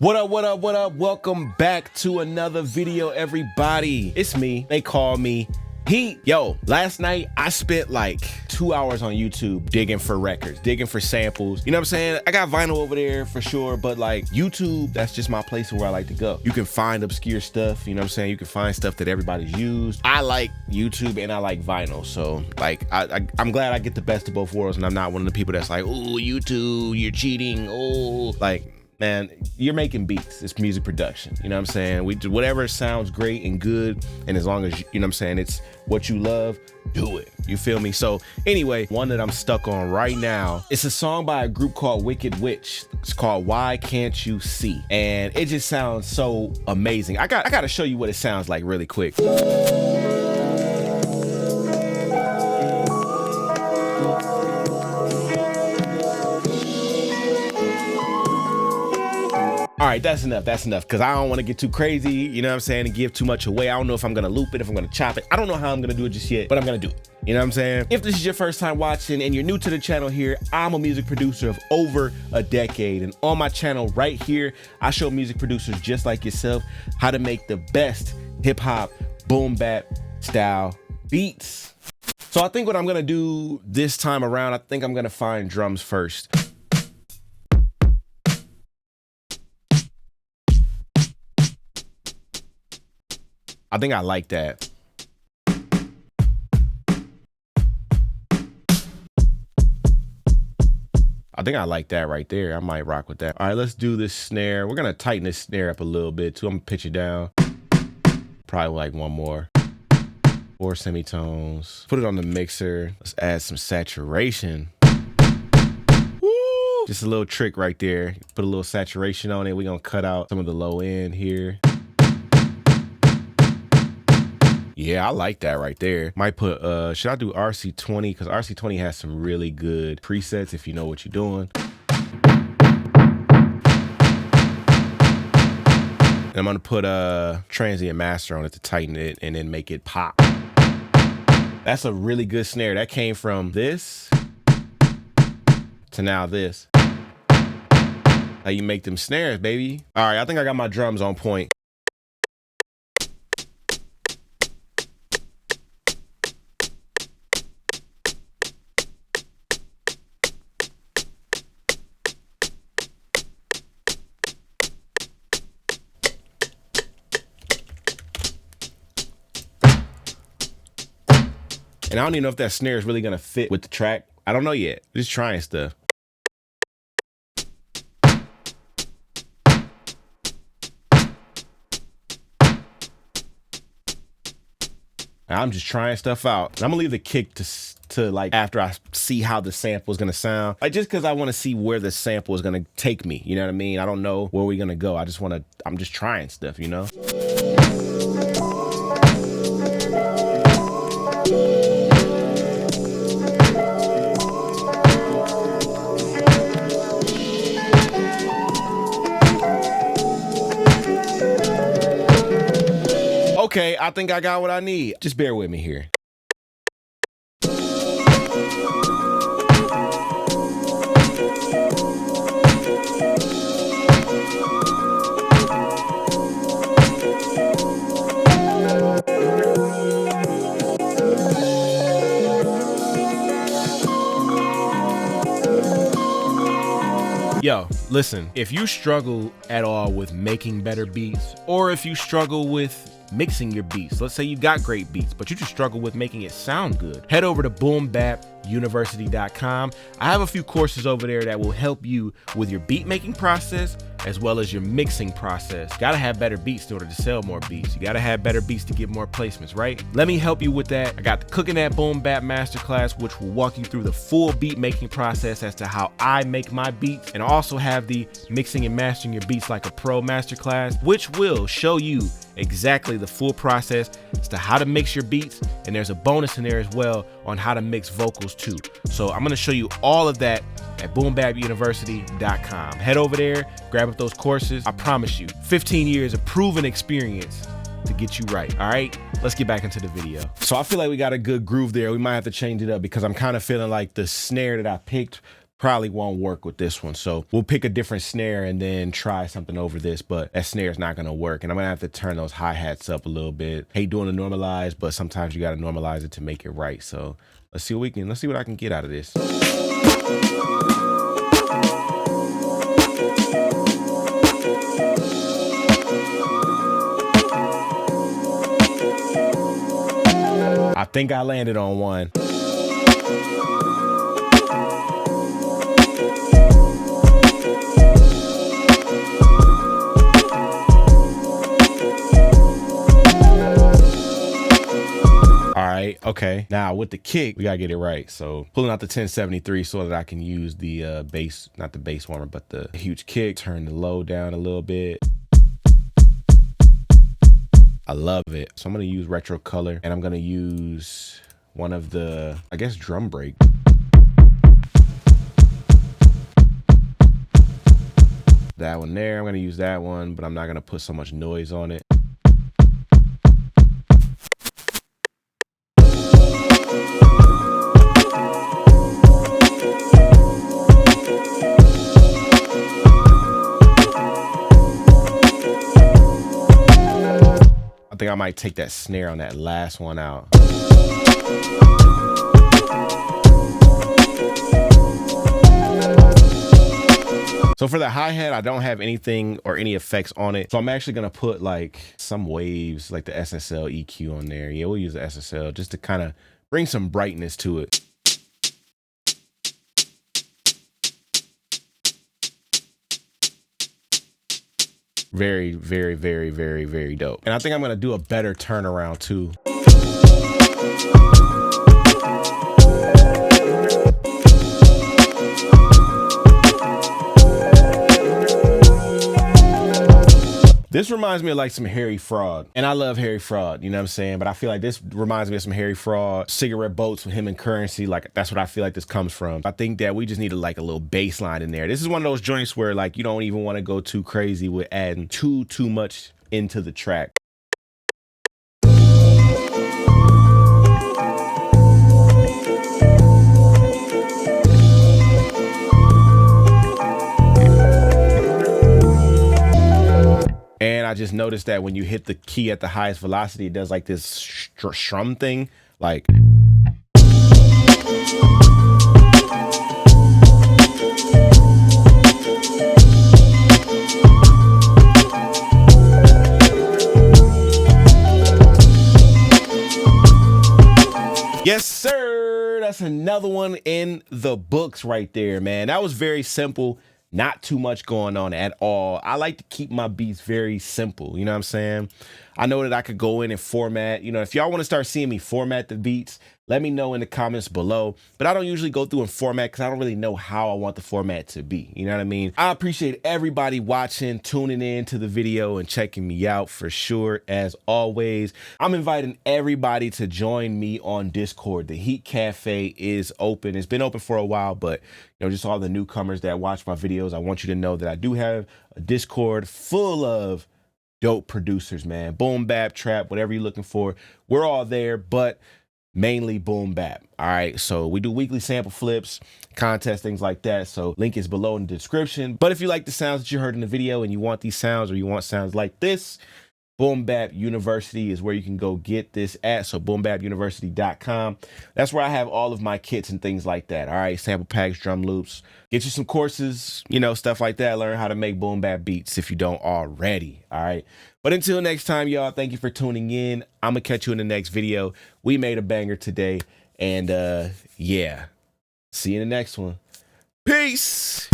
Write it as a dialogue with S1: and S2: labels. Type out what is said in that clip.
S1: What up, what up, what up? Welcome back to another video, everybody. It's me, they call me Heat. Yo, last night I spent like 2 hours on YouTube digging for records, digging for samples. You know what I'm saying? I got vinyl over there for sure, but like YouTube, that's just my place where I like to go. You can find obscure stuff, you know what I'm saying? You can find stuff that everybody's used. I like YouTube and I like vinyl. So like, I'm glad I get the best of both worlds and I'm not one of the people that's like, oh, YouTube, you're cheating. Oh, like, man, you're making beats. It's music production. You know what I'm saying? We do whatever sounds great and good. And as long as, you know what I'm saying, it's what you love, do it. You feel me? So anyway, one that I'm stuck on right now, it's a song by a group called Wicked Witch. It's called Why Can't You See? And it just sounds so amazing. I got to show you what it sounds like really quick. All right, that's enough, because I don't want to get too crazy, you know what I'm saying, and give too much away. I don't know if I'm going to loop it, if I'm going to chop it. I don't know how I'm going to do it just yet, but I'm going to do it. You know what I'm saying? If this is your first time watching and you're new to the channel here, I'm a music producer of over a decade. And on my channel right here, I show music producers just like yourself how to make the best hip hop, boom bap style beats. So I think what I'm going to do this time around, I think I'm going to find drums first. I think I like that. I think I like that right there. I might rock with that. All right, let's do this snare. We're gonna tighten this snare up a little bit too. I'm gonna pitch it down. Probably like one more. 4 semitones. Put it on the mixer. Let's add some saturation. Woo! Just a little trick right there. Put a little saturation on it. We're gonna cut out some of the low end here. Yeah, I like that right there. Might put, should I do RC20? Because RC20 has some really good presets if you know what you're doing. And I'm gonna put a transient master on it to tighten it and then make it pop. That's a really good snare. That came from this to now this. How you make them snares, baby. All right, I think I got my drums on point. And I don't even know if that snare is really gonna fit with the track. I don't know yet. Just trying stuff. I'm just trying stuff out. And I'm gonna leave the kick to like after I see how the sample is gonna sound. Like just because I want to see where the sample is gonna take me. You know what I mean? I don't know where we're gonna go. I'm just trying stuff, you know? Okay, I think I got what I need. Just bear with me here. Yo, listen, if you struggle at all with making better beats, or if you struggle with mixing your beats, let's say you got great beats, but you just struggle with making it sound good, head over to boombapuniversity.com. I have a few courses over there that will help you with your beat making process as well as your mixing process. You gotta have better beats in order to sell more beats. You gotta have better beats to get more placements, right? Let me help you with that. I got the Cooking That Boom Bap Masterclass, which will walk you through the full beat making process as to how I make my beats. And I also have the Mixing and Mastering Your Beats Like a Pro Masterclass, which will show you exactly the full process as to how to mix your beats. And there's a bonus in there as well on how to mix vocals too. So I'm gonna show you all of that at boombapuniversity.com. Head over there, grab up those courses. I promise you, 15 years of proven experience to get you right. All right, let's get back into the video. So I feel like we got a good groove there. We might have to change it up because I'm kind of feeling like the snare that I picked probably won't work with this one. So we'll pick a different snare and then try something over this, but that snare is not gonna work. And I'm gonna have to turn those hi-hats up a little bit. Hate doing the normalize, but sometimes you gotta normalize it to make it right. So let's see what I can get out of this. I think I landed on one. All right, okay. Now with the kick, we gotta get it right. So pulling out the 1073 so that I can use the bass, not the bass warmer, but the huge kick. Turn the low down a little bit. I love it. So I'm gonna use retro color, and I'm gonna use one of the, I guess, drum break. That one there, I'm gonna use that one, but I'm not gonna put so much noise on it. I think I might take that snare on that last one out. So for the hi-hat, I don't have anything or any effects on it. So I'm actually gonna put like some waves, like the SSL EQ on there. Yeah, we'll use the SSL just to kind of bring some brightness to it. Very, very, very, very, very dope. And I think I'm gonna do a better turnaround too. This reminds me of like some Harry Fraud, and I love Harry Fraud, you know what I'm saying? But I feel like this reminds me of some Harry Fraud, Cigarette Boats with him and Currency. Like that's what I feel like this comes from. I think that we just need like a little bass line in there. This is one of those joints where like you don't even want to go too crazy with adding too much into the track. And I just noticed that when you hit the key at the highest velocity, it does like this strum thing, like. Yes, sir. That's another one in the books right there, man. That was very simple. Not too much going on at all. I like to keep my beats very simple. You know what I'm saying? I know that I could go in and format. You know, if y'all want to start seeing me format the beats, let me know in the comments below. But I don't usually go through and format because I don't really know how I want the format to be. You know what I mean? I appreciate everybody watching, tuning in to the video, and checking me out for sure. As always, I'm inviting everybody to join me on Discord. The Heat Cafe is open. It's been open for a while, but you know, just all the newcomers that watch my videos, I want you to know that I do have a Discord full of dope producers, man. Boom bap, trap, whatever you're looking for, we're all there, but mainly boom bap. All right, so we do weekly sample flips, contests, things like that. So link is below in the description. But if you like the sounds that you heard in the video and you want these sounds, or you want sounds like this, Boom Bap University is where you can go get this at. So boombapuniversity.com. That's where I have all of my kits and things like that. All right, sample packs, drum loops, get you some courses, you know, stuff like that. Learn how to make boom bap beats if you don't already. All right. But until next time, y'all, thank you for tuning in. I'm gonna catch you in the next video. We made a banger today, and yeah, see you in the next one. Peace.